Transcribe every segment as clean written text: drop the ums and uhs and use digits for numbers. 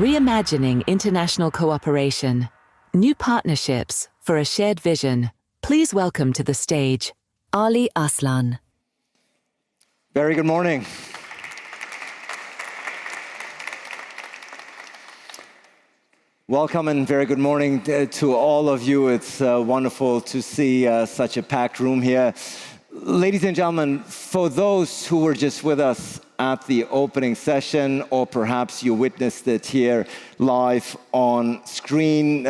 Reimagining international cooperation. New partnerships for a shared vision. Please welcome to the stage, Ali Aslan. Very good morning. Welcome and very good morning to all of you. It's wonderful to see such a packed room here. Ladies and gentlemen, for those who were just with us at the opening session, or perhaps you witnessed it here live on screen,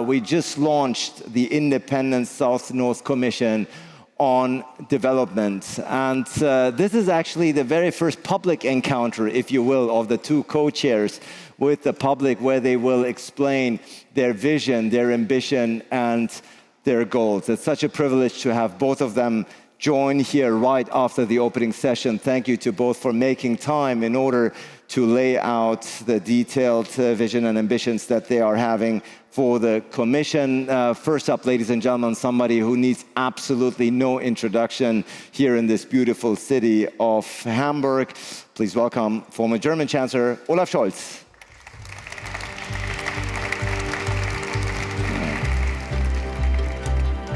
we just launched the Independent South-North Commission on Development. And this is actually the very first public encounter, if you will, of the two co-chairs with the public, where they will explain their vision, their ambition, and their goals. It's such a privilege to have both of them join here right after the opening session. Thank you to both for making time in order to lay out the detailed vision and ambitions that they are having for the Commission. First up, ladies and gentlemen, somebody who needs absolutely no introduction here in this beautiful city of Hamburg. Please welcome former German Chancellor Olaf Scholz.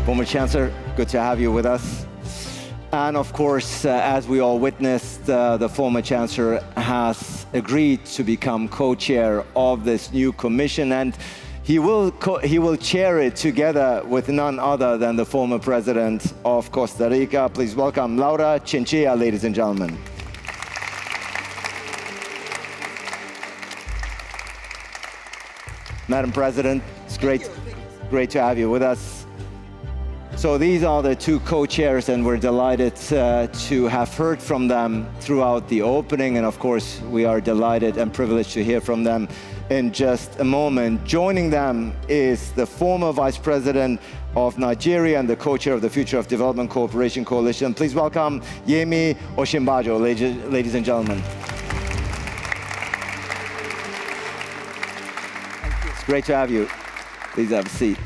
Former Chancellor, good to have you with us. And of course, as we all witnessed, the former Chancellor has agreed to become co-chair of this new commission, and he will chair it together with none other than the former President of Costa Rica. Please welcome Laura Chinchilla, ladies and gentlemen. Madam President, it's great to have you with us. So these are the two co-chairs, and we're delighted to have heard from them throughout the opening. And of course, we are delighted and privileged to hear from them in just a moment. Joining them is the former Vice President of Nigeria and the co-chair of the Future of Development Cooperation Coalition. Please welcome Yemi Osinbajo, ladies and gentlemen. It's great to have you. Please have a seat.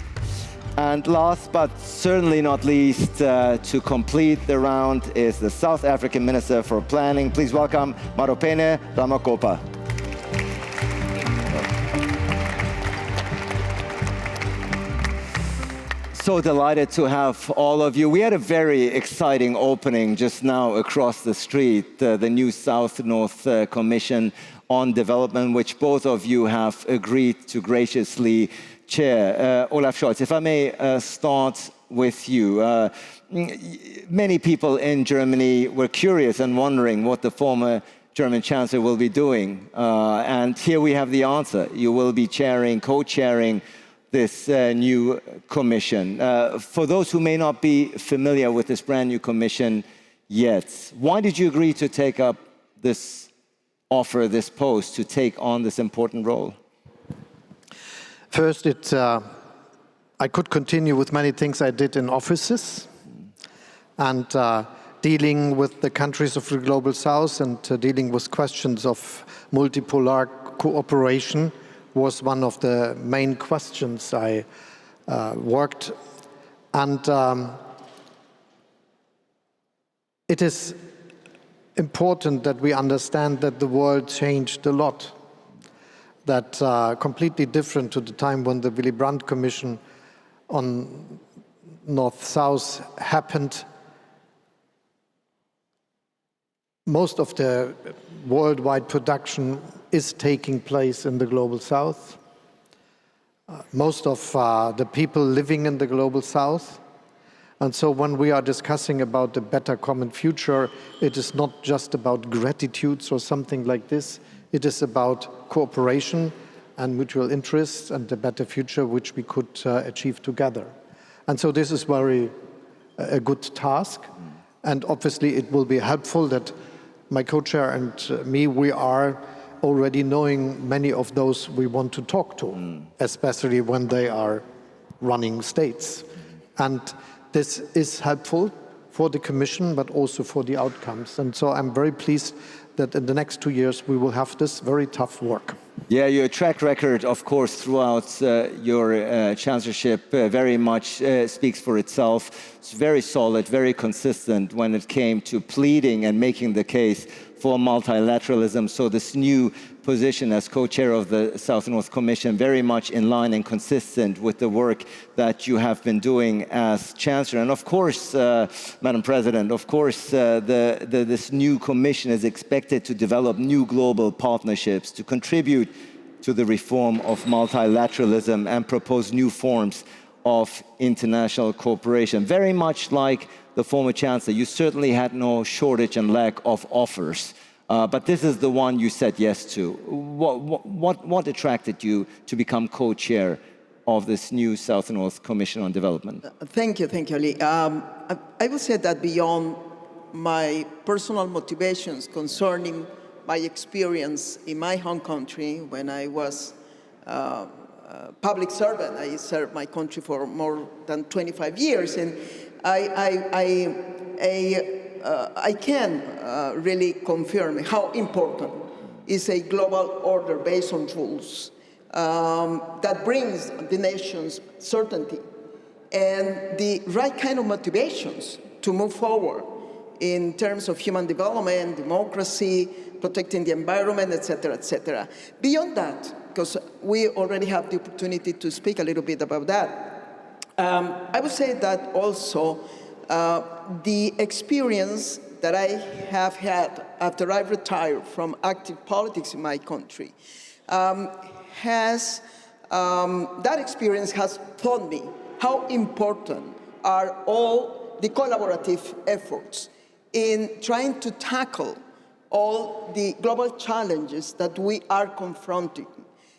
And last but certainly not least, to complete the round is the South African Minister for Planning. Please welcome Maropene Ramokgopa. So delighted to have all of you. We had a very exciting opening just now across the street, the new South-North Commission on Development, which both of you have agreed to graciously chair. Olaf Scholz, if I may start with you. Many people in Germany were curious and wondering what the former German Chancellor will be doing. And here we have the answer. You will be co-chairing this new commission. For those who may not be familiar with this brand new commission yet, why did you agree to take up this offer, this post, to take on this important role? First, I could continue with many things I did in offices, and dealing with the countries of the Global South and dealing with questions of multipolar cooperation was one of the main questions I worked. And it is important that we understand that the world changed a lot. That completely different to the time when the Willy Brandt Commission on North-South happened. Most of the worldwide production is taking place in the Global South. Most of the people living in the Global South. And so when we are discussing about the better common future, it is not just about gratitudes or something like this. It is about cooperation and mutual interests and the better future which we could achieve together. And so this is a good task. And obviously it will be helpful that my co-chair and me, we are already knowing many of those we want to talk to, especially when they are running states. And this is helpful for the Commission, but also for the outcomes. And so I'm very pleased that in the next 2 years we will have this very tough work. Yeah, your track record, of course, throughout your chancellorship very much speaks for itself. It's very solid, very consistent when it came to pleading and making the case for multilateralism. So this new position as co-chair of the South-North Commission, very much in line and consistent with the work that you have been doing as Chancellor. And of course, Madam President, of course, this new commission is expected to develop new global partnerships to contribute to the reform of multilateralism and propose new forms of international cooperation. Very much like the former Chancellor, you certainly had no shortage and lack of offers. But this is the one you said yes to. What attracted you to become co-chair of this new South-North Commission on Development? Thank you, Ali. I would say that beyond my personal motivations concerning my experience in my home country when I was a public servant, I served my country for more than 25 years, and I can really confirm how important is a global order based on rules that brings the nations certainty and the right kind of motivations to move forward in terms of human development, democracy, protecting the environment, et cetera, et cetera. Beyond that, because we already have the opportunity to speak a little bit about that, I would say that also the experience that I have had after I retired from active politics in my country that experience has taught me how important are all the collaborative efforts in trying to tackle all the global challenges that we are confronting,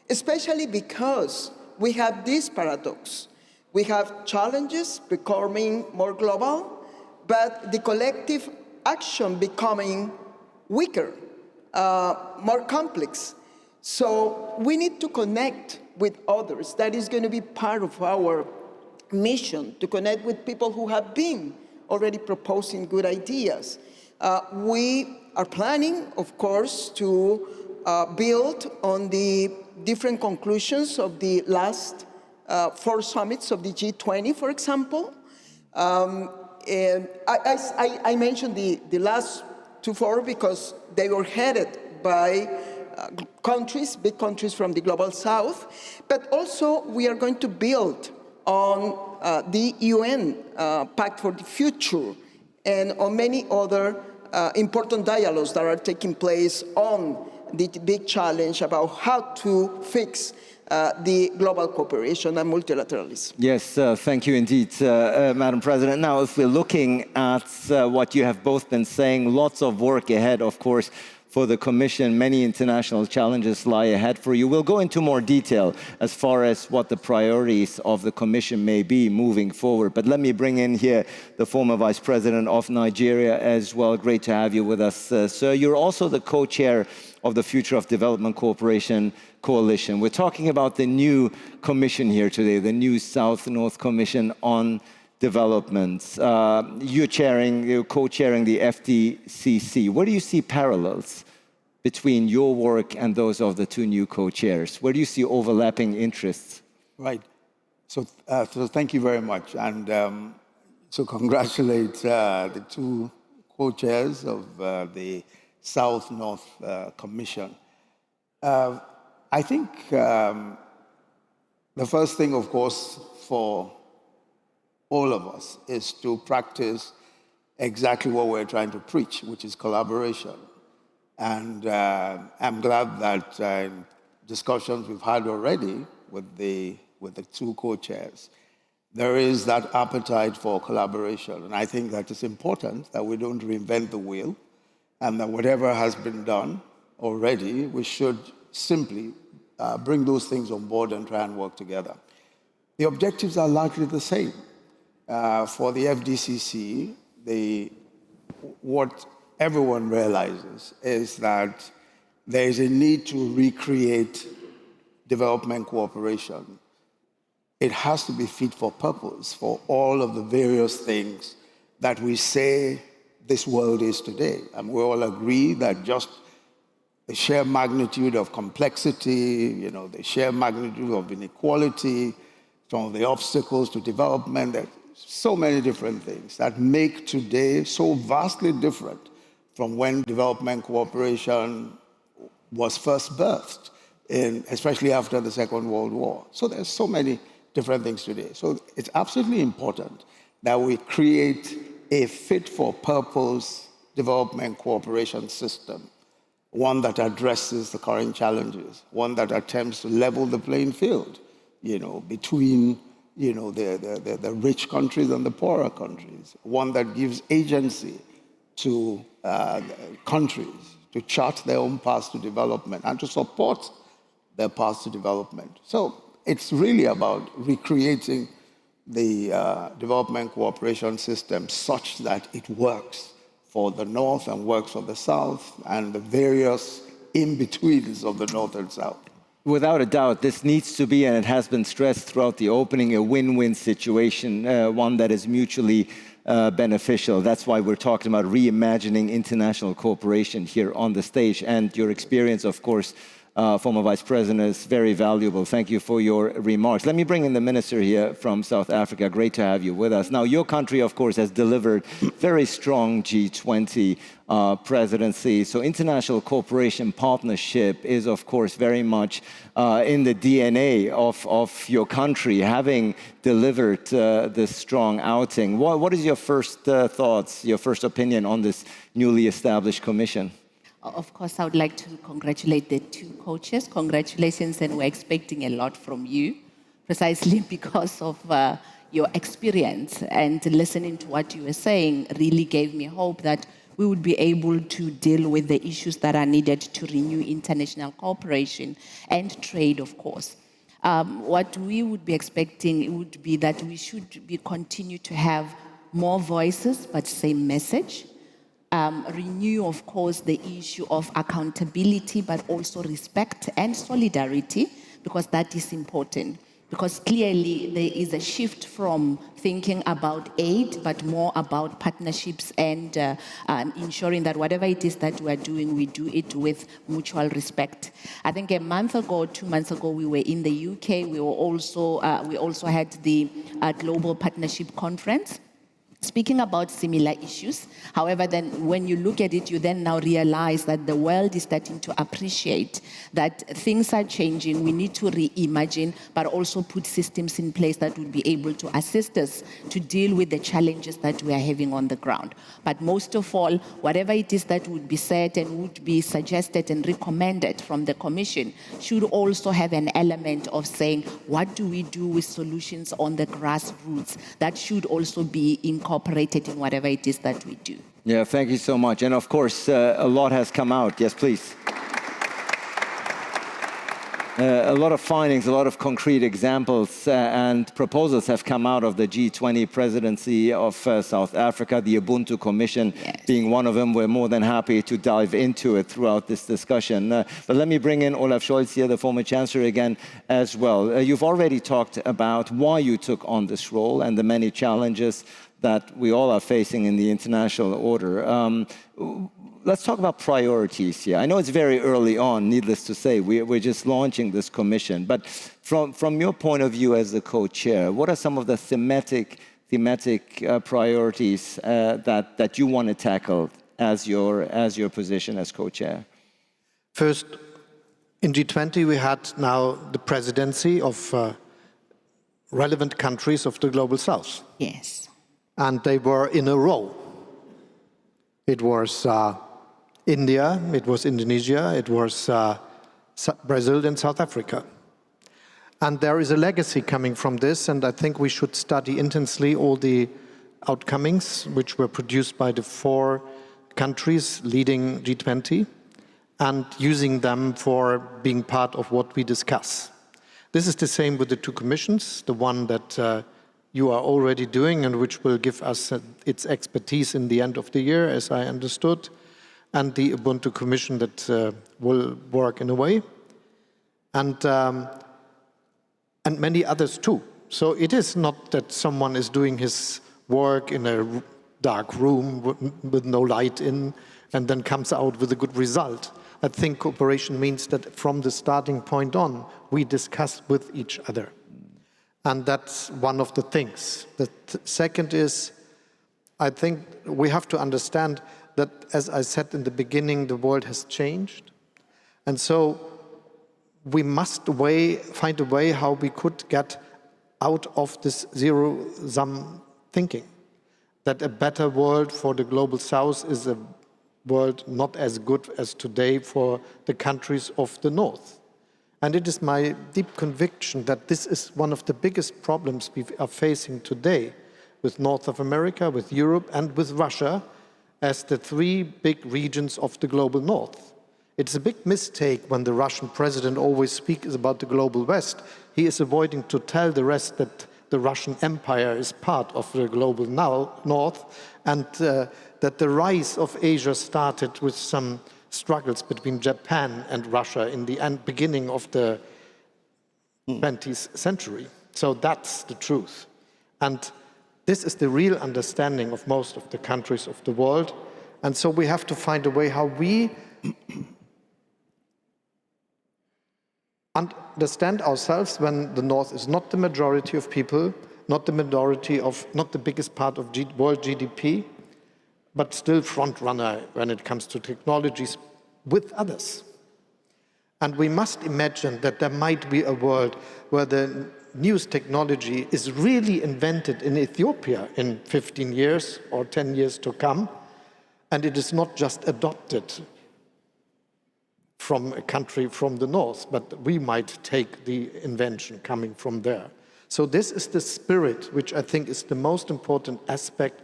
especially because we have this paradox. We have challenges becoming more global, but the collective action becoming weaker, more complex. So we need to connect with others. That is going to be part of our mission, to connect with people who have been already proposing good ideas. We are planning, of course, to build on the different conclusions of the last 4 summits of the G20, for example. And I mentioned the last 4 because they were headed by countries, big countries from the Global South. But also, we are going to build on the UN Pact for the Future and on many other important dialogues that are taking place on the big challenge about how to fix the global cooperation and multilateralism. Yes, thank you indeed, Madam President. Now, if we're looking at what you have both been saying, lots of work ahead, of course, for the Commission. Many international challenges lie ahead for you. We'll go into more detail as far as what the priorities of the Commission may be moving forward. But let me bring in here the former Vice President of Nigeria as well. Great to have you with us, sir. You're also the co-chair of the Future of Development Cooperation Coalition. We're talking about the new commission here today, the new South-North Commission on Development. You're co-chairing the FDCC. Where do you see parallels between your work and those of the 2 new co-chairs? Where do you see overlapping interests? Right. So thank you very much. And so congratulate the 2 co-chairs of the South-North Commission. I think the first thing, of course, for all of us is to practice exactly what we're trying to preach, which is collaboration. And I'm glad that in discussions we've had already with the 2 co-chairs, there is that appetite for collaboration. And I think that it's important that we don't reinvent the wheel, and that whatever has been done already, we should simply bring those things on board and try and work together. The objectives are largely the same. For the FDCC, what everyone realizes is that there is a need to recreate development cooperation. It has to be fit for purpose for all of the various things that we say this world is today. And we all agree that just the sheer magnitude of complexity, the sheer magnitude of inequality, some of the obstacles to development, there are so many different things that make today so vastly different from when development cooperation was first birthed, especially after the Second World War. So there's so many different things today. So it's absolutely important that we create a fit-for-purpose development cooperation system, one that addresses the current challenges, one that attempts to level the playing field, between the rich countries and the poorer countries, one that gives agency to countries to chart their own paths to development and to support their paths to development. So it's really about recreating the development cooperation system such that it works for the North and works for the South and the various in-betweens of the North and South. Without a doubt, this needs to be, and it has been stressed throughout the opening, a win-win situation, one that is mutually beneficial. That's why we're talking about reimagining international cooperation here on the stage. And your experience, of course, former Vice President, is very valuable. Thank you for your remarks. Let me bring in the Minister here from South Africa. Great to have you with us. Now, your country, of course, has delivered very strong G20 presidency. So international cooperation partnership is, of course, very much in the DNA of your country, having delivered this strong outing. What is your first thoughts, your first opinion on this newly established commission? Of course, I would like to congratulate the two coaches. Congratulations, and we're expecting a lot from you, precisely because of your experience. And listening to what you were saying really gave me hope that we would be able to deal with the issues that are needed to renew international cooperation and trade, of course. What we would be expecting would be that we should continue to have more voices, but same message. Renew, of course, the issue of accountability, but also respect and solidarity, because that is important. Because clearly there is a shift from thinking about aid, but more about partnerships and ensuring that whatever it is that we are doing, we do it with mutual respect. I think a month ago, 2 months ago, we were in the UK. We also had the Global Partnership Conference, speaking about similar issues. However, then when you look at it, you then now realize that the world is starting to appreciate that things are changing. We need to reimagine, but also put systems in place that would be able to assist us to deal with the challenges that we are having on the ground. But most of all, whatever it is that would be said and would be suggested and recommended from the Commission should also have an element of saying, what do we do with solutions on the grassroots? That should also be incorporated in whatever it is that we do. Yeah, thank you so much. And of course, a lot has come out. Yes, please. A lot of findings, a lot of concrete examples and proposals have come out of the G20 presidency of South Africa, the Ubuntu Commission being one of them. We're more than happy to dive into it throughout this discussion. But let me bring in Olaf Scholz here, the former Chancellor, again as well. You've already talked about why you took on this role and the many challenges that we all are facing in the international order. Let's talk about priorities here. I know it's very early on, needless to say. We're just launching this commission. But from your point of view as the co-chair, what are some of the thematic priorities that you want to tackle as your position as co-chair? First, in G20, we had now the presidency of relevant countries of the Global South. Yes. And they were in a row. It was India, it was Indonesia, it was Brazil and South Africa. And there is a legacy coming from this, and I think we should study intensely all the outcomings which were produced by the 4 countries leading G20 and using them for being part of what we discuss. This is the same with the 2 commissions, the one that you are already doing and which will give us its expertise in the end of the year, as I understood, and the Ubuntu Commission that will work in a way, and many others too. So it is not that someone is doing his work in a dark room with no light in, and then comes out with a good result. I think cooperation means that from the starting point on, we discuss with each other. And that's one of the things. The second is, I think we have to understand that, as I said in the beginning, the world has changed. And so we must find a way how we could get out of this zero-sum thinking, that a better world for the global south is a world not as good as today for the countries of the north. And it is my deep conviction that this is one of the biggest problems we are facing today with North of America, with Europe, and with Russia as the three big regions of the global north. It's a big mistake when the Russian president always speaks about the global west. He is avoiding to tell the rest that the Russian Empire is part of the global north, and that the rise of Asia started with some struggles between Japan and Russia in the beginning of the 20th century. So that's the truth. And this is the real understanding of most of the countries of the world. And so we have to find a way how we understand ourselves when the North is not the majority of people, not the biggest part of world GDP, but still front runner when it comes to technologies with others. And we must imagine that there might be a world where the newest technology is really invented in Ethiopia in 15 years or 10 years to come, and it is not just adopted from a country from the north, but we might take the invention coming from there. So this is the spirit which I think is the most important aspect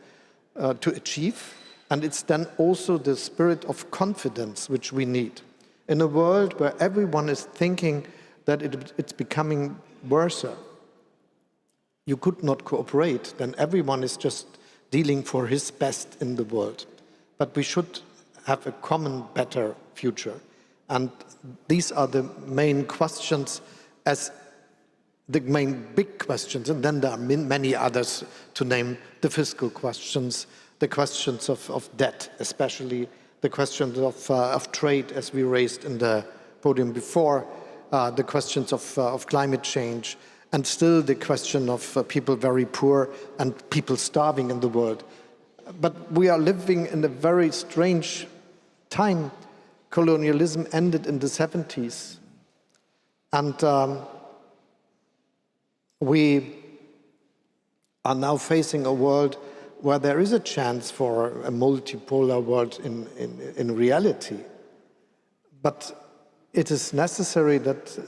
to achieve, and it's then also the spirit of confidence which we need. In a world where everyone is thinking that it's becoming worse, you could not cooperate, then everyone is just dealing for his best in the world. But we should have a common, better future. And these are the main questions, as the main big questions, and then there are many others to name: the fiscal questions, the questions of debt, especially the questions of trade, as we raised in the podium before, the questions of climate change, and still the question of people very poor and people starving in the world. But we are living in a very strange time. Colonialism ended in the 70s. And we are now facing a world where there is a chance for a multipolar world in reality. But it is necessary that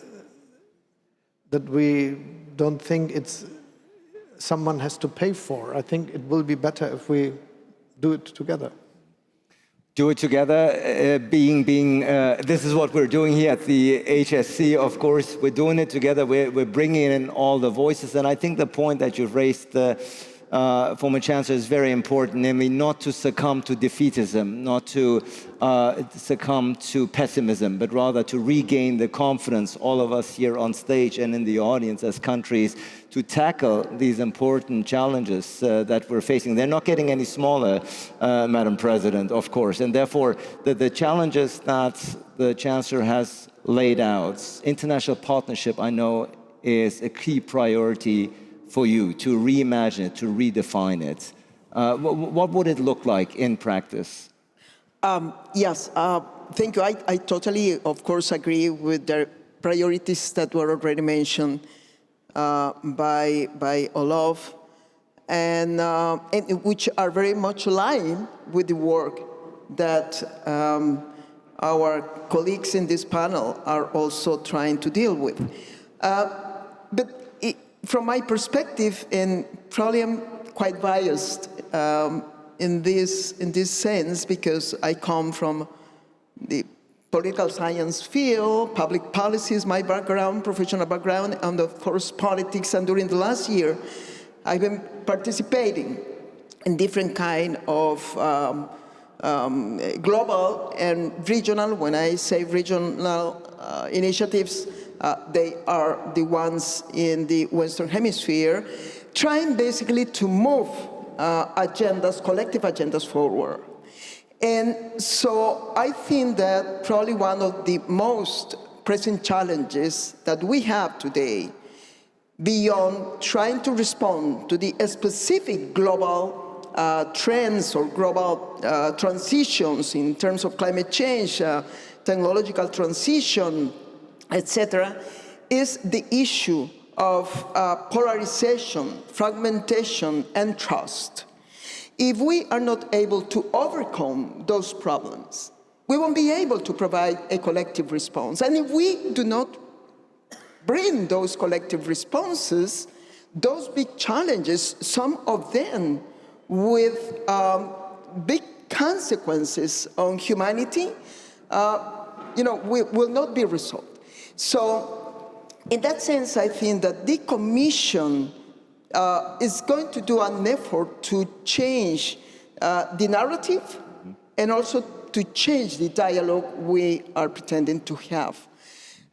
we don't think it's someone has to pay for. I think it will be better if we do it together. Do it together, this is what we're doing here at the HSC, of course. We're doing it together, we're bringing in all the voices, and I think the point that you've raised, former Chancellor, is very important, namely not to succumb to defeatism, not to succumb to pessimism, but rather to regain the confidence, all of us here on stage and in the audience as countries, to tackle these important challenges that we're facing. They're not getting any smaller, Madam President, of course, and therefore the challenges that the Chancellor has laid out, international partnership, I know, is a key priority for you, to reimagine it, to redefine it. What would it look like in practice? Yes, thank you. I totally, of course, agree with the priorities that were already mentioned by Olaf, and which are very much aligned with the work that our colleagues in this panel are also trying to deal with. But from my perspective, and probably I'm quite biased in this sense, because I come from the political science field, public policy is my background, professional background, and of course politics. And during the last year, I've been participating in different kind of global and regional. When I say regional initiatives, they are the ones in the Western Hemisphere, trying basically to move agendas, collective agendas forward. And so I think that probably one of the most pressing challenges that we have today, beyond trying to respond to the specific global trends or global transitions in terms of climate change, technological transition, etc., is the issue of polarization, fragmentation, and trust. If we are not able to overcome those problems, we won't be able to provide a collective response. And if we do not bring those collective responses, those big challenges, some of them with big consequences on humanity, will not be resolved. So in that sense, I think that the Commission is going to do an effort to change the narrative and also to change the dialogue we are pretending to have.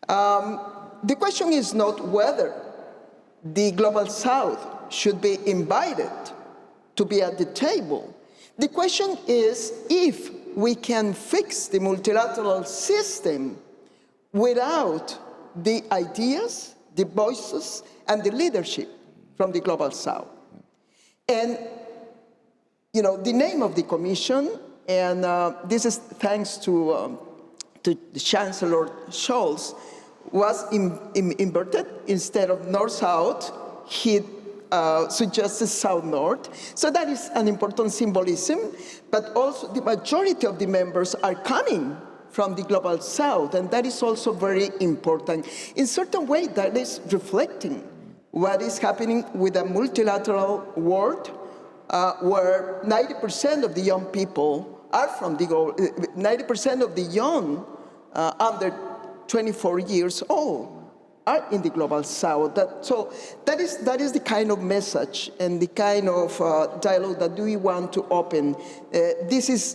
The question is not whether the Global South should be invited to be at the table. The question is if we can fix the multilateral system without the ideas, the voices, and the leadership from the Global South. And, the name of the Commission, and this is thanks to the Chancellor Scholz, was inverted. Instead of North-South, he suggested South-North. So that is an important symbolism, but also the majority of the members are coming from the Global South, and that is also very important. In certain way, that is reflecting what is happening with a multilateral world where 90% of the young people are from the 90% of the young under 24 years old are in the Global South. That is the kind of message and the kind of dialogue that we want to open. This is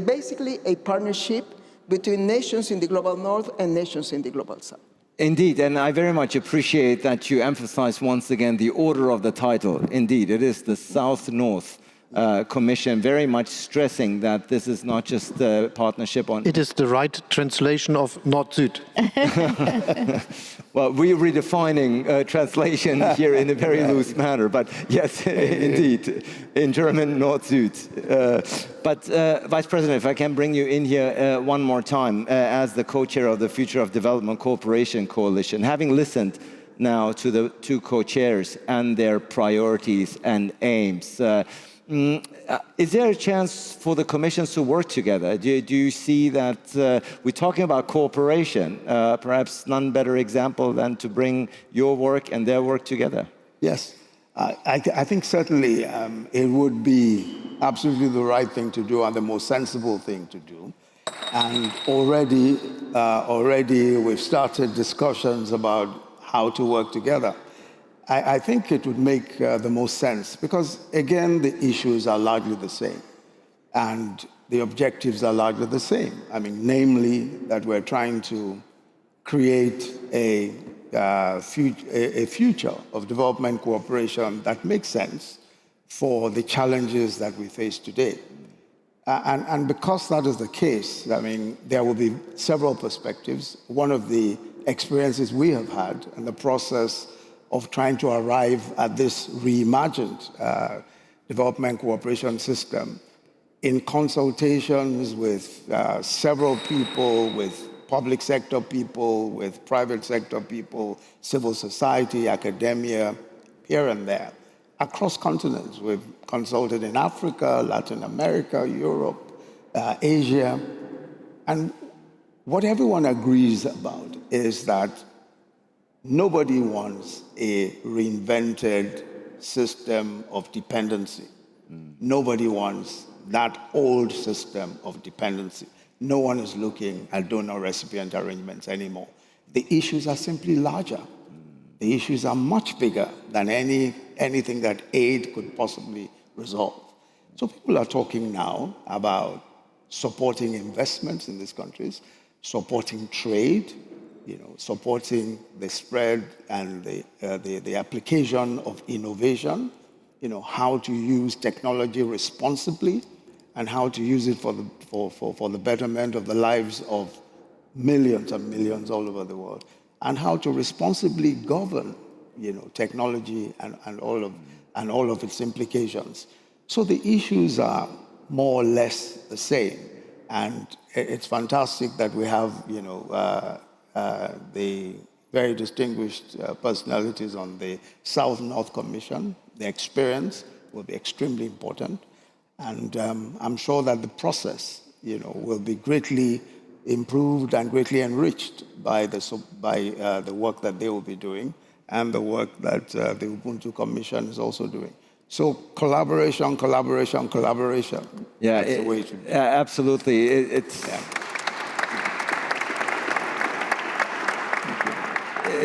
basically a partnership between nations in the Global North and nations in the Global South. Indeed, and I very much appreciate that you emphasize once again the order of the title. Indeed, it is the South-North Commission, very much stressing that this is not just a partnership on... It is the right translation of Nord-Süd. Well, we're redefining translation here in a very loose manner, but yes, indeed, in German, Nord-Süd. But Vice President, if I can bring you in here one more time, as the co-chair of the Future of Development Cooperation Coalition, having listened now to the two co-chairs and their priorities and aims, is there a chance for the commissions to work together? Do you see that we're talking about cooperation, perhaps none better example than to bring your work and their work together? Yes, I think certainly it would be absolutely the right thing to do and the most sensible thing to do. And already we've started discussions about how to work together. I think it would make the most sense because, again, the issues are largely the same and the objectives are largely the same. I mean, namely that we're trying to create a future of development cooperation that makes sense for the challenges that we face today. And because that is the case, I mean, there will be several perspectives. One of the experiences we have had in the process of trying to arrive at this reimagined development cooperation system in consultations with several people, with public sector people, with private sector people, civil society, academia, here and there, across continents. We've consulted in Africa, Latin America, Europe, Asia, and what everyone agrees about is that nobody wants a reinvented system of dependency. Nobody wants that old system of dependency. No one is looking at donor-recipient arrangements anymore. The issues are simply larger. The issues are much bigger than anything that aid could possibly resolve. So people are talking now about supporting investments in these countries, supporting trade, supporting the spread and the application of innovation how to use technology responsibly and how to use it for the betterment of the lives of millions and millions all over the world, and how to responsibly govern, technology and all of its implications. So the issues are more or less the same, and it's fantastic that we have, the very distinguished personalities on the South-North Commission. The experience will be extremely important, and I'm sure that the process, will be greatly improved and greatly enriched by the work that they will be doing and the work that the Ubuntu Commission is also doing. So collaboration. Yeah, that's the way it should be. Absolutely.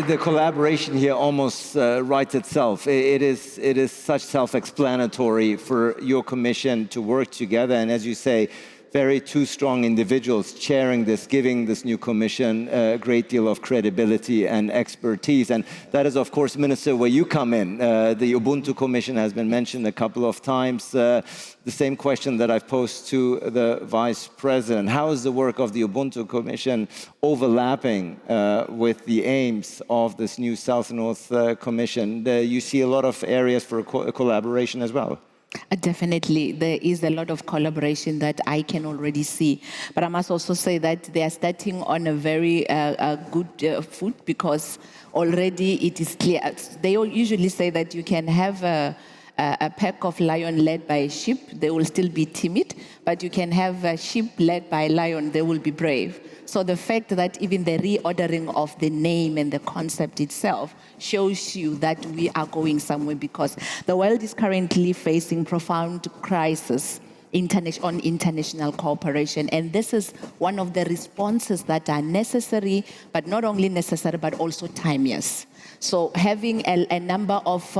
The collaboration here almost writes itself. It is such self-explanatory for your commission to work together, and as you say, two strong individuals chairing this, giving this new commission a great deal of credibility and expertise. And that is, of course, Minister, where you come in. The Ubuntu Commission has been mentioned a couple of times. The same question that I've posed to the Vice President. How is the work of the Ubuntu Commission overlapping with the aims of this new South-North Commission? You see a lot of areas for collaboration as well. Definitely, there is a lot of collaboration that I can already see. But I must also say that they are starting on a very good foot, because already it is clear. They usually say that you can have a pack of lion led by a sheep, they will still be timid, but you can have a sheep led by a lion, they will be brave. So the fact that even the reordering of the name and the concept itself shows you that we are going somewhere, because the world is currently facing profound crisis on international cooperation. And this is one of the responses that are necessary, but not only necessary, but also timeless. So having a number of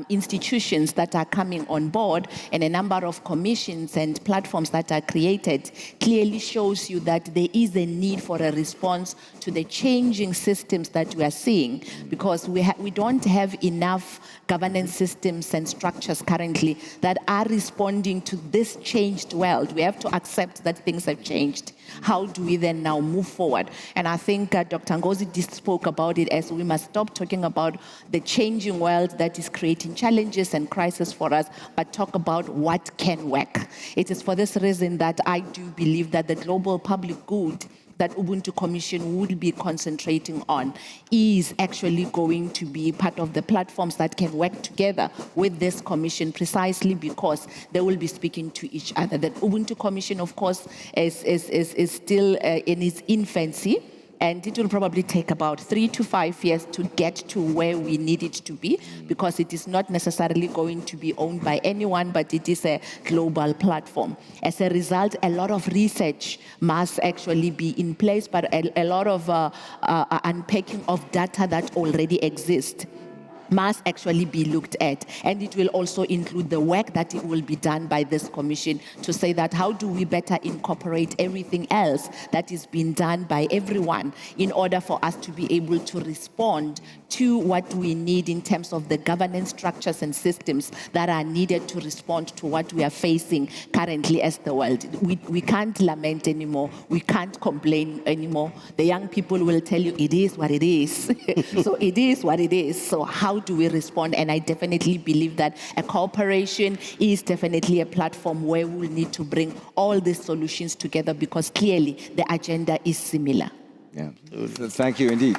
institutions that are coming on board and a number of commissions and platforms that are created clearly shows you that there is a need for a response to the changing systems that we are seeing, because we don't have enough governance systems and structures currently that are responding to this changed world. We have to accept that things have changed. How do we then now move forward? And I think Dr. Ngozi just spoke about it, as we must stop talking about the changing world that is creating challenges and crises for us, but talk about what can work. It is for this reason that I do believe that the global public good that Ubuntu Commission will be concentrating on is actually going to be part of the platforms that can work together with this commission, precisely because they will be speaking to each other. The Ubuntu Commission, of course, is still in its infancy, and it will probably take about 3 to 5 years to get to where we need it to be, because it is not necessarily going to be owned by anyone, but it is a global platform. As a result, a lot of research must actually be in place, but a lot of unpacking of data that already exists must actually be looked at. And it will also include the work that it will be done by this commission to say that how do we better incorporate everything else that is being done by everyone in order for us to be able to respond to what we need in terms of the governance structures and systems that are needed to respond to what we are facing currently as the world. We can't lament anymore. We can't complain anymore. The young people will tell you it is what it is. So it is what it is. So how do we respond? And I definitely believe that a cooperation is definitely a platform where we will need to bring all these solutions together, because clearly the agenda is similar. Yeah, thank you indeed.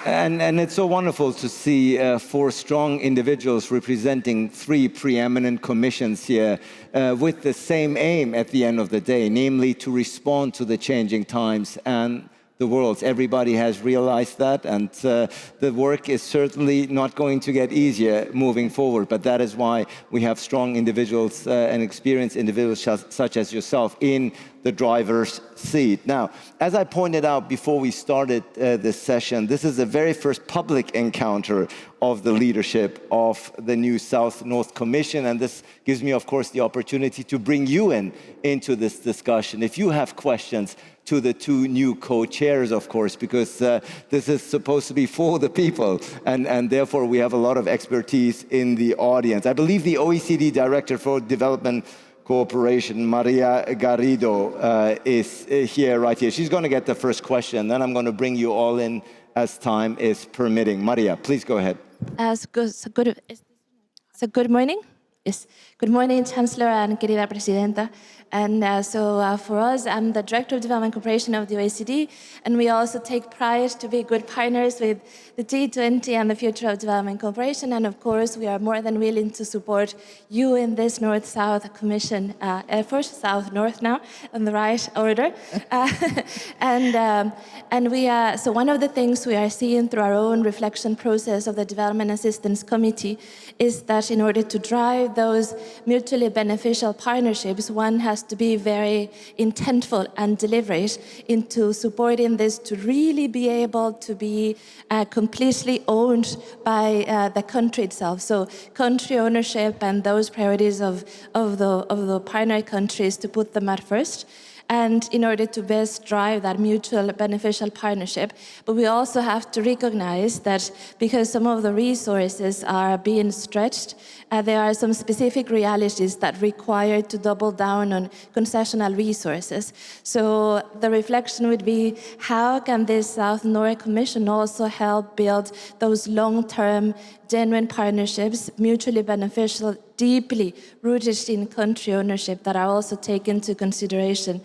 And it's so wonderful to see 4 strong individuals representing 3 preeminent commissions here with the same aim at the end of the day, namely to respond to the changing times and the world. Everybody has realized that, and the work is certainly not going to get easier moving forward, but that is why we have strong individuals and experienced individuals such as yourself in the driver's seat. Now, as I pointed out before we started this session, this is the very first public encounter of the leadership of the new South-North Commission, and this gives me, of course, the opportunity to bring you into this discussion. If you have questions to the two new co-chairs, of course, because this is supposed to be for the people, and therefore we have a lot of expertise in the audience. I believe the OECD Director for Development Cooperation, Maria Garrido, is here, right here. She's going to get the first question, then I'm going to bring you all in as time is permitting. Maria, please go ahead. So good morning. Yes. Good morning, Chancellor and querida Presidenta. And for us, I'm the Director of Development Cooperation of the OECD, and we also take pride to be good partners with the G20 and the future of development cooperation. And of course, we are more than willing to support you in this North-South Commission effort, South-North now, in the right order. So one of the things we are seeing through our own reflection process of the Development Assistance Committee is that in order to drive those mutually beneficial partnerships, one has to be very intentful and deliberate into supporting this to really be able to be completely owned by the country itself. So country ownership and those priorities of the partner countries, to put them at first. And in order to best drive that mutual beneficial partnership. But we also have to recognize that because some of the resources are being stretched, there are some specific realities that require to double down on concessional resources. So the reflection would be, how can this South-North Commission also help build those long-term, genuine partnerships, mutually beneficial, deeply rooted in country ownership, that are also taken into consideration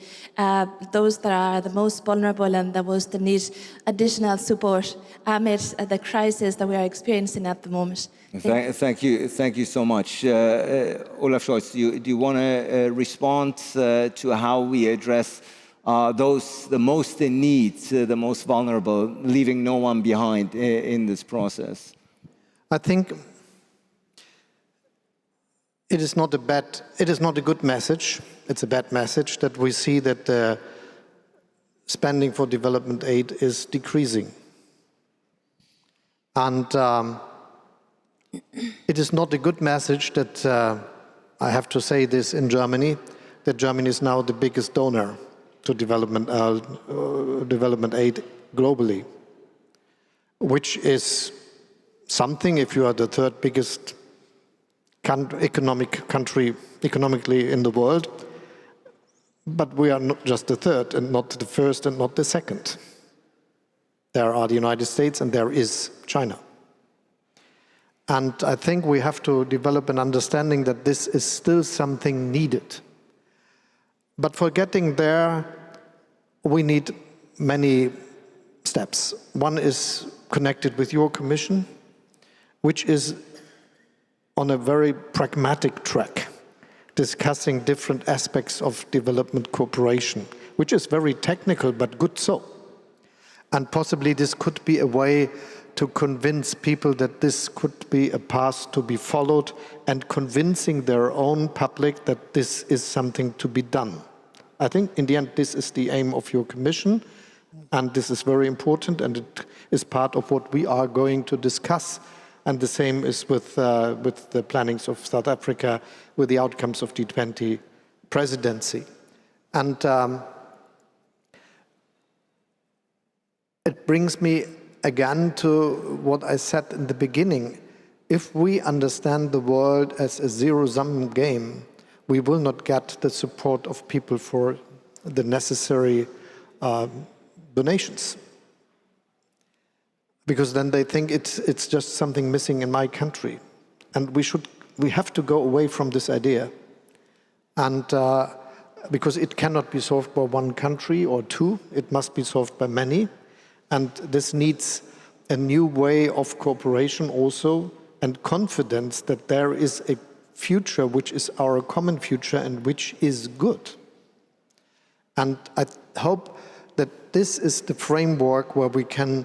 those that are the most vulnerable and the most that need additional support amidst the crisis that we are experiencing at the moment. Thank you so much. Olaf Scholz, do you want to respond to how we address those the most in need, the most vulnerable, leaving no one behind in this process? I think it is not a good message. It's a bad message that we see that spending for development aid is decreasing. And it is not a good message that, I have to say this in Germany, that Germany is now the biggest donor to development aid globally, which is something if you are the third biggest economically in the world, but we are not just the third and not the first and not the second. There are the United States and there is China. And I think we have to develop an understanding that this is still something needed. But for getting there, we need many steps. One is connected with your commission, which is on a very pragmatic track, discussing different aspects of development cooperation, which is very technical, but good so. And possibly this could be a way to convince people that this could be a path to be followed, and convincing their own public that this is something to be done. I think in the end, this is the aim of your commission, and this is very important, and it is part of what we are going to discuss. And the same is with the plannings of South Africa, with the outcomes of G20 presidency. And it brings me again to what I said in the beginning. If we understand the world as a zero-sum game, we will not get the support of people for the necessary donations. Because then they think it's just something missing in my country. And we have to go away from this idea. And because it cannot be solved by one country or two, it must be solved by many. And this needs a new way of cooperation also, and confidence that there is a future which is our common future and which is good. And I hope that this is the framework where we can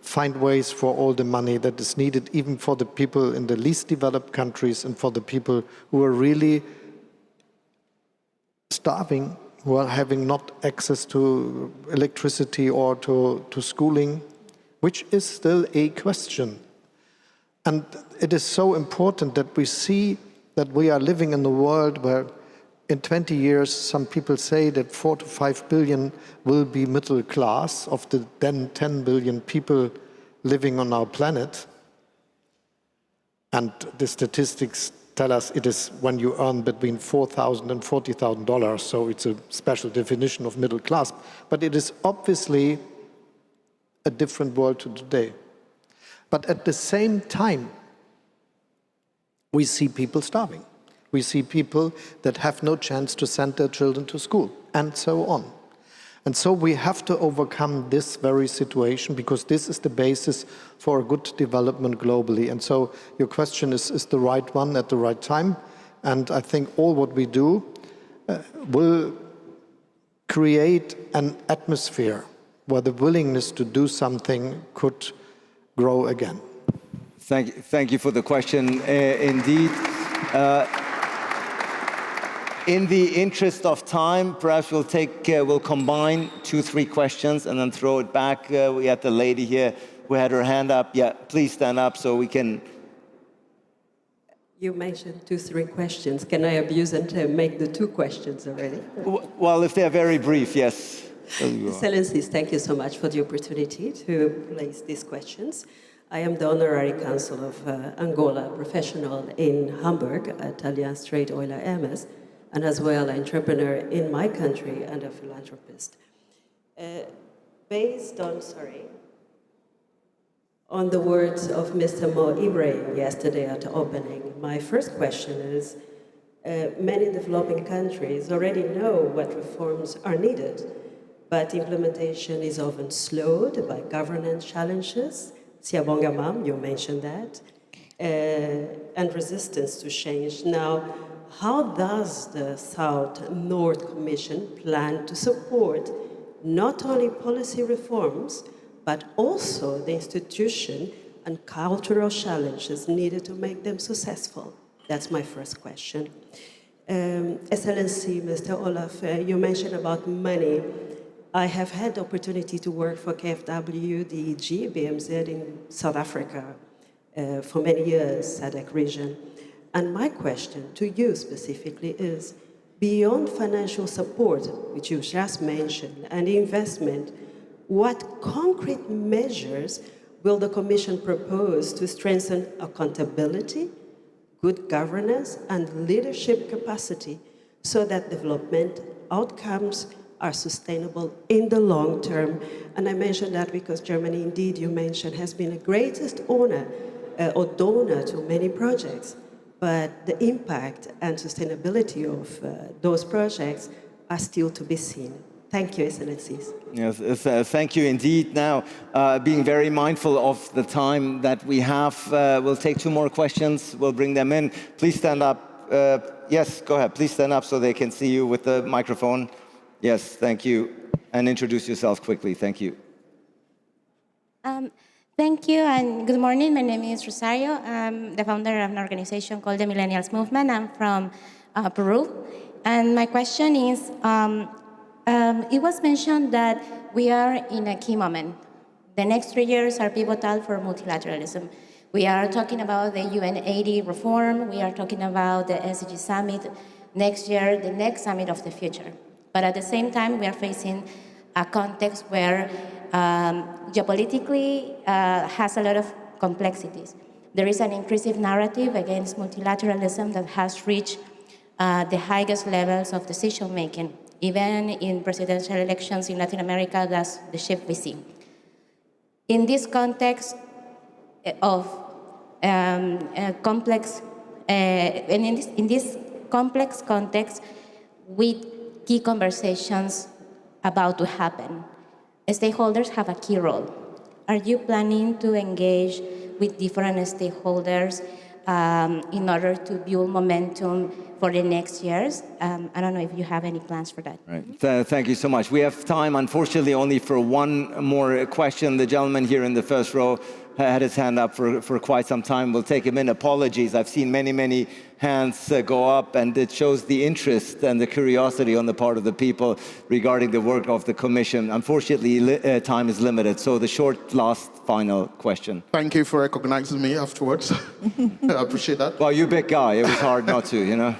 find ways for all the money that is needed, even for the people in the least developed countries and for the people who are really starving, who are having not access to electricity or to schooling, which is still a question. And it is so important that we see that we are living in a world where in 20 years, some people say that 4 to 5 billion will be middle class of the then 10 billion people living on our planet. And the statistics tell us it is when you earn between $4,000 and $40,000, so it's a special definition of middle class. But it is obviously a different world to today. But at the same time, we see people starving. We see people that have no chance to send their children to school, and so on. And so we have to overcome this very situation because this is the basis for a good development globally. And so your question is the right one at the right time. And I think all what we do will create an atmosphere where the willingness to do something could grow again. Thank you for the question. Indeed. In the interest of time, perhaps we'll combine 2-3 questions and then throw it back. We had the lady here who had her hand up. Yeah, please stand up so we can. You mentioned 2-3 questions. Can I abuse and make the 2 questions already? Well, if they're very brief, yes. Excellencies, thank you so much for the opportunity to place these questions. I am the Honorary Consul of Angola professional in Hamburg at Allianz Trade Oluyemi, and as well an entrepreneur in my country and a philanthropist. Based on the words of Mr. Mo Ibrahim yesterday at the opening, my first question is, many developing countries already know what reforms are needed, but implementation is often slowed by governance challenges. Siyabonga Mam, you mentioned that, and resistance to change. Now, how does the South-North Commission plan to support not only policy reforms, but also the institution and cultural challenges needed to make them successful? That's my first question. Excellency, Mr. Olaf, you mentioned about money. I have had the opportunity to work for KfW, DEG, BMZ in South Africa for many years, SADC region. And my question to you specifically is, beyond financial support, which you just mentioned, and investment, what concrete measures will the Commission propose to strengthen accountability, good governance, and leadership capacity so that development outcomes are sustainable in the long term? And I mention that because Germany, indeed, you mentioned, has been the greatest owner or donor to many projects. But the impact and sustainability of those projects are still to be seen. Thank you, Excellencies. Yes, thank you indeed. Now, being very mindful of the time that we have, we'll take 2 more questions. We'll bring them in. Please stand up. Yes, go ahead. Please stand up so they can see you with the microphone. Yes, thank you. And introduce yourself quickly. Thank you. Thank you and good morning. My name is Rosario. I'm the founder of an organization called the Millennials Movement. I'm from Peru. And my question is, it was mentioned that we are in a key moment. The next 3 years are pivotal for multilateralism. We are talking about the UN 80 reform. We are talking about the SDG summit next year, the next summit of the future. But at the same time, we are facing a context where geopolitically has a lot of complexities. There is an inclusive narrative against multilateralism that has reached the highest levels of decision-making. Even in presidential elections in Latin America, that's the shift we see. In this context of complex, and in this complex context, with key conversations about to happen, stakeholders have a key role. Are you planning to engage with different stakeholders in order to build momentum for the next years? I don't know if you have any plans for that. Right. Thank you so much. We have time, unfortunately, only for 1 more question. The gentleman here in the first row had his hand up for quite some time. We'll take him in. Apologies. I've seen many hands go up, and it shows the interest and the curiosity on the part of the people regarding the work of the Commission. Unfortunately, time is limited. So the short, last, final question. Thank you for recognizing me afterwards. I appreciate that. Well, you're a big guy. It was hard not to, you know.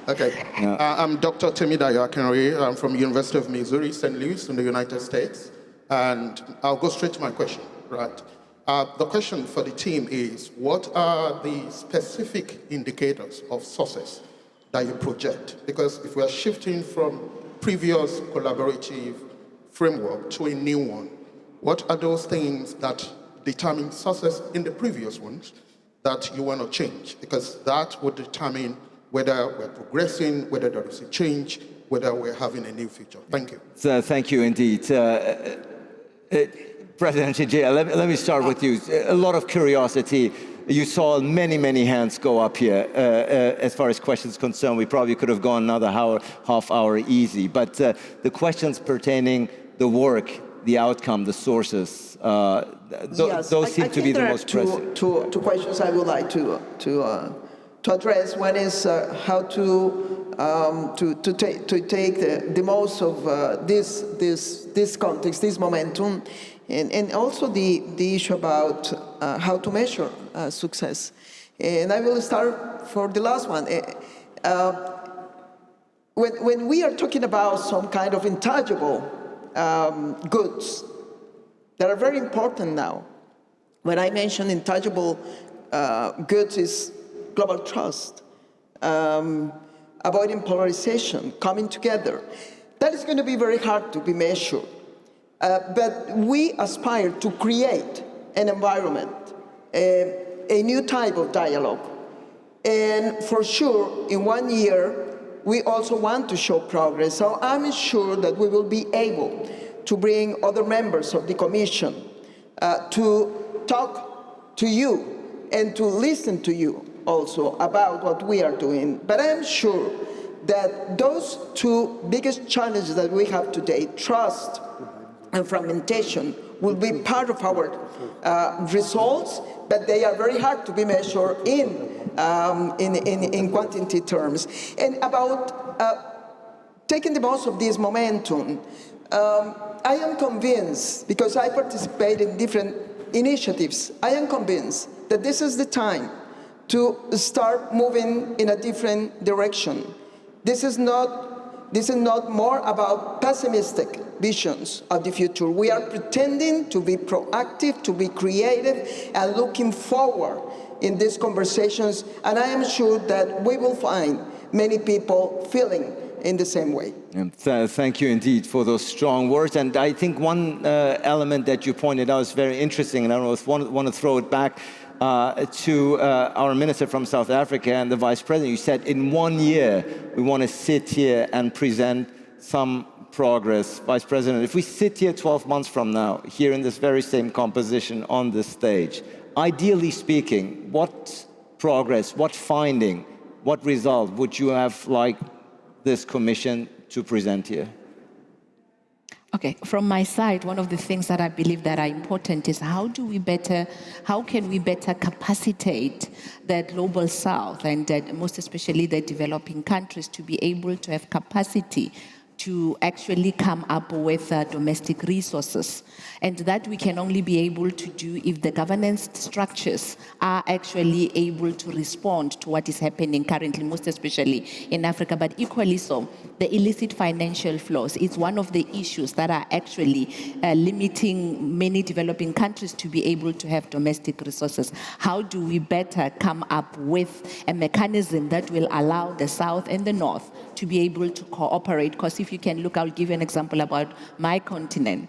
Okay. I'm Dr. Temidayo Akinroye. I'm from University of Missouri, St. Louis, in the United States. And I'll go straight to my question, right? The question for the team is, what are the specific indicators of success that you project? Because if we are shifting from previous collaborative framework to a new one, what are those things that determine success in the previous ones that you want to change? Because that would determine whether we're progressing, whether there is a change, whether we're having a new future. Thank you. Thank you indeed. President Chinchilla, let me start with you. A lot of curiosity. You saw many, many hands go up here. As far as questions concerned, we probably could have gone another half hour easy. But the questions pertaining the work, the outcome, the sources, those seem to be the most pressing. Two questions I would like to address. One is how to take the most of this context, this momentum, and also the issue about how to measure success. And I will start for the last one. When we are talking about some kind of intangible goods that are very important now, when I mention intangible goods is global trust, avoiding polarization, coming together. That is going to be very hard to be measured. But we aspire to create an environment, a new type of dialogue. And for sure, in 1 year, we also want to show progress. So I'm sure that we will be able to bring other members of the Commission to talk to you and to listen to you also about what we are doing. But I'm sure that those two biggest challenges that we have today, trust and fragmentation, will be part of our results, but they are very hard to be measured in quantity terms. And about taking the most of this momentum, I am convinced, because I participate in different initiatives, I am convinced that this is the time to start moving in a different direction. This is not more about pessimistic visions of the future. We are pretending to be proactive, to be creative, and looking forward in these conversations, and I am sure that we will find many people feeling in the same way. And thank you indeed for those strong words. And I think one element that you pointed out is very interesting, and I don't know if I want to throw it back to our minister from South Africa and the vice president. You said in 1 year we want to sit here and present some progress. Vice President, if we sit here 12 months from now, here in this very same composition on this stage, ideally speaking, what progress, what finding, what result would you have liked this commission to present here? Okay, from my side, one of the things that I believe that are important is how can we better capacitate the global south and most especially the developing countries to be able to have capacity to actually come up with domestic resources. And that we can only be able to do if the governance structures are actually able to respond to what is happening currently, most especially in Africa, but equally so, the illicit financial flows is one of the issues that are actually limiting many developing countries to be able to have domestic resources. How do we better come up with a mechanism that will allow the South and the North to be able to cooperate? Because if you can look, I'll give you an example about my continent.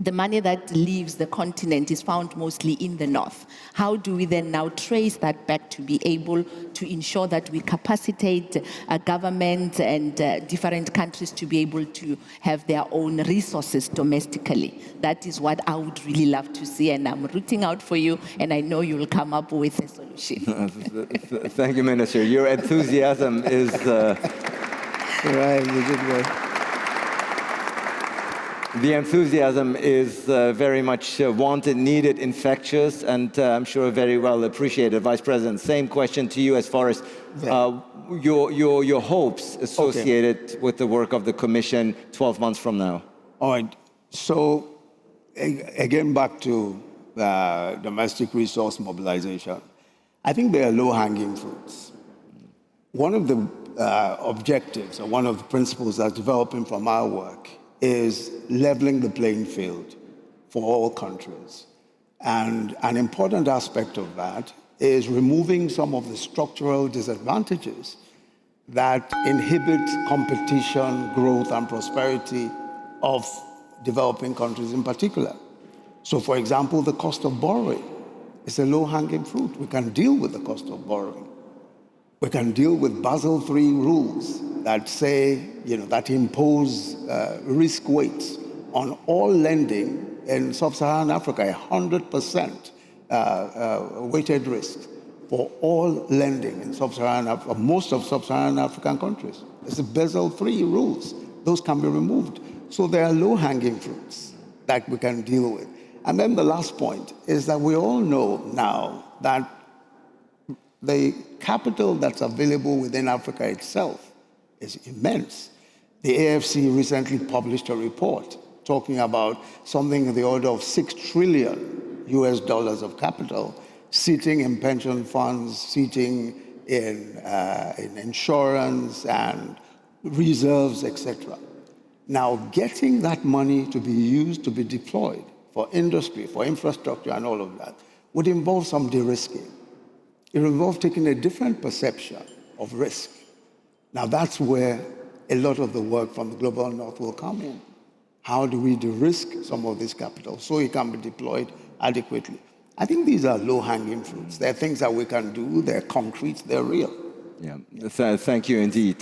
The money that leaves the continent is found mostly in the north. How do we then now trace that back to be able to ensure that we capacitate government and different countries to be able to have their own resources domestically? That is what I would really love to see, and I'm rooting out for you, and I know you will come up with a solution. Thank you, Minister. Your enthusiasm is... Right, you did well. The enthusiasm is very much wanted, needed, infectious, and I'm sure very well appreciated. Vice President, same question to you as far as your hopes associated with the work of the Commission 12 months from now. All right. So, again, back to domestic resource mobilization. I think there are low-hanging fruits. One of the objectives, or one of the principles that's developing from our work, is leveling the playing field for all countries. And an important aspect of that is removing some of the structural disadvantages that inhibit competition, growth, and prosperity of developing countries in particular. So, for example, the cost of borrowing is a low-hanging fruit. We can deal with the cost of borrowing. We can deal with Basel III rules that say, that impose risk weights on all lending in sub-Saharan Africa, 100% weighted risk for all lending in sub-Saharan Africa, most of sub-Saharan African countries. It's the Basel III rules. Those can be removed. So there are low-hanging fruits that we can deal with. And then the last point is that we all know now that the capital that's available within Africa itself is immense. The AFC recently published a report talking about something in the order of $6 trillion of capital sitting in pension funds, sitting in insurance and reserves, etc. Now, getting that money to be used, to be deployed for industry, for infrastructure, and all of that would involve some de-risking. It would involve taking a different perception of risk. Now, that's where a lot of the work from the Global North will come in. How do we de-risk some of this capital so it can be deployed adequately? I think these are low-hanging fruits. They're things that we can do. They're concrete. They're real. Yeah, thank you indeed.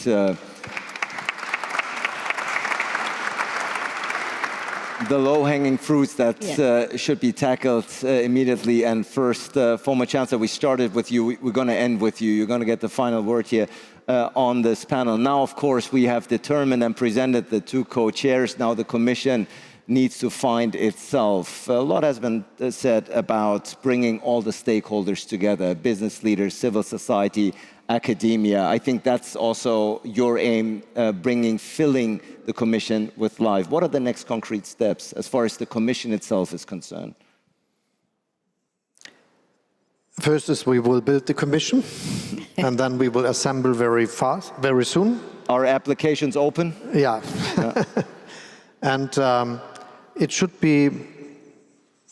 The low-hanging fruits that should be tackled immediately. And first, former Chancellor, we started with you. We're going to end with you. You're going to get the final word here on this panel. Now, of course, we have determined and presented the two co-chairs. Now the Commission needs to find itself. A lot has been said about bringing all the stakeholders together, business leaders, civil society, academia. I think that's also your aim, filling the Commission with life. What are the next concrete steps as far as the Commission itself is concerned? First is we will build the Commission, and then we will assemble very fast, very soon. Are applications open? Yeah. And it should be,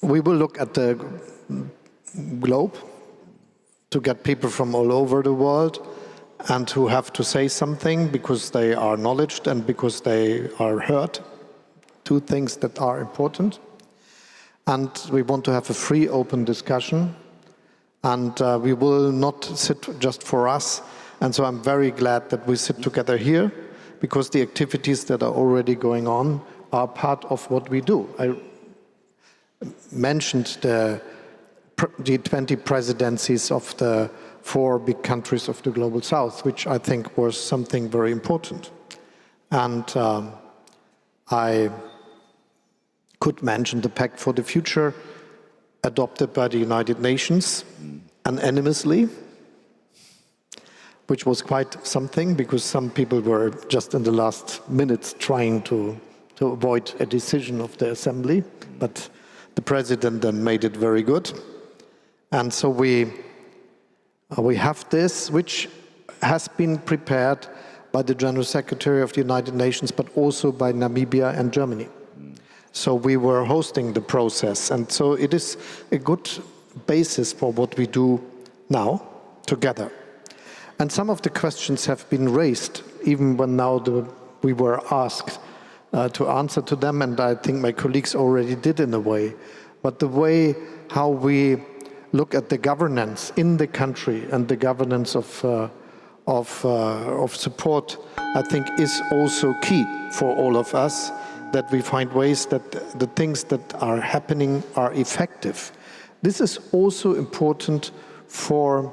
we will look at the globe to get people from all over the world and who have to say something because they are knowledgeable and because they are heard. Two things that are important. And we want to have a free, open discussion. And we will not sit just for us. And so I'm very glad that we sit together here because the activities that are already going on are part of what we do. I mentioned the G20 presidencies of the 4 big countries of the Global South, which I think was something very important. And I could mention the Pact for the Future, adopted by the United Nations unanimously, which was quite something because some people were just in the last minutes trying to avoid a decision of the Assembly, but the President then made it very good. And so we have this, which has been prepared by the General Secretary of the United Nations, but also by Namibia and Germany. So we were hosting the process, and so it is a good basis for what we do now together. And some of the questions have been raised, even when now we were asked to answer to them, and I think my colleagues already did in a way. But the way how we look at the governance in the country and the governance of support, I think is also key for all of us, that we find ways that the things that are happening are effective. This is also important for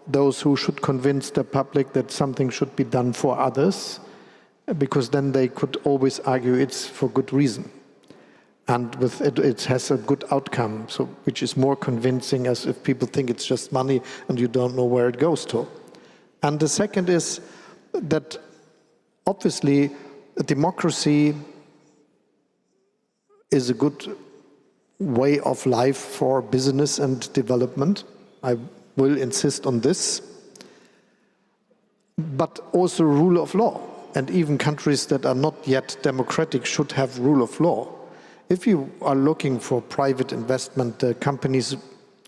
those who should convince the public that something should be done for others, because then they could always argue it's for good reason. And with it has a good outcome, so which is more convincing as if people think it's just money and you don't know where it goes to. And the second is that obviously a democracy is a good way of life for business and development. I will insist on this. but also rule of law. And even countries that are not yet democratic should have rule of law. If you are looking for private investment, the companies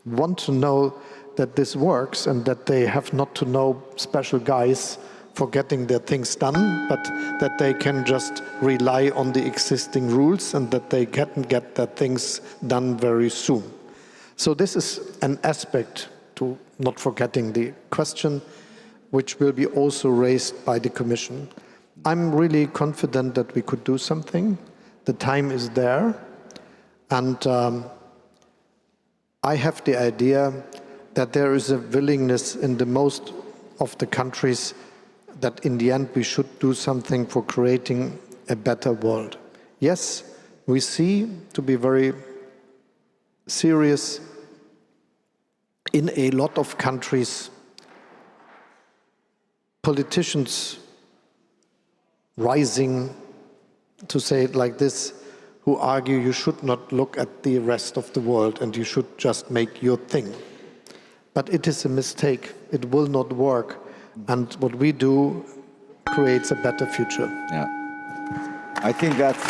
want to know that this works and that they have not to know special guys for getting their things done, but that they can just rely on the existing rules and that they can get their things done very soon. So this is an aspect, to not forgetting the question, which will be also raised by the Commission. I'm really confident that we could do something. The time is there. And I have the idea that there is a willingness in the most of the countries that in the end we should do something for creating a better world. Yes, we see, to be very serious, in a lot of countries, politicians rising, to say it like this, who argue you should not look at the rest of the world and you should just make your thing. But it is a mistake. It will not work. And what we do creates a better future. Yeah. I think that's...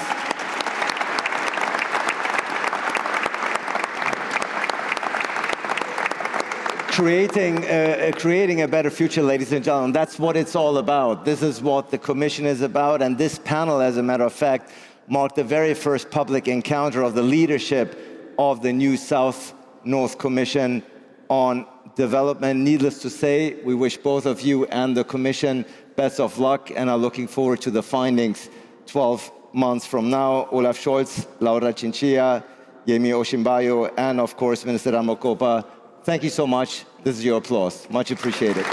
Creating a better future, ladies and gentlemen, that's what it's all about. This is what the Commission is about, and this panel, as a matter of fact, marked the very first public encounter of the leadership of the new South-North Commission on Development. Needless to say, we wish both of you and the Commission best of luck and are looking forward to the findings 12 months from now. Olaf Scholz, Laura Chinchilla, Yemi Osinbajo, and of course, Minister Ramokgopa. Thank you so much. This is your applause. Much appreciated.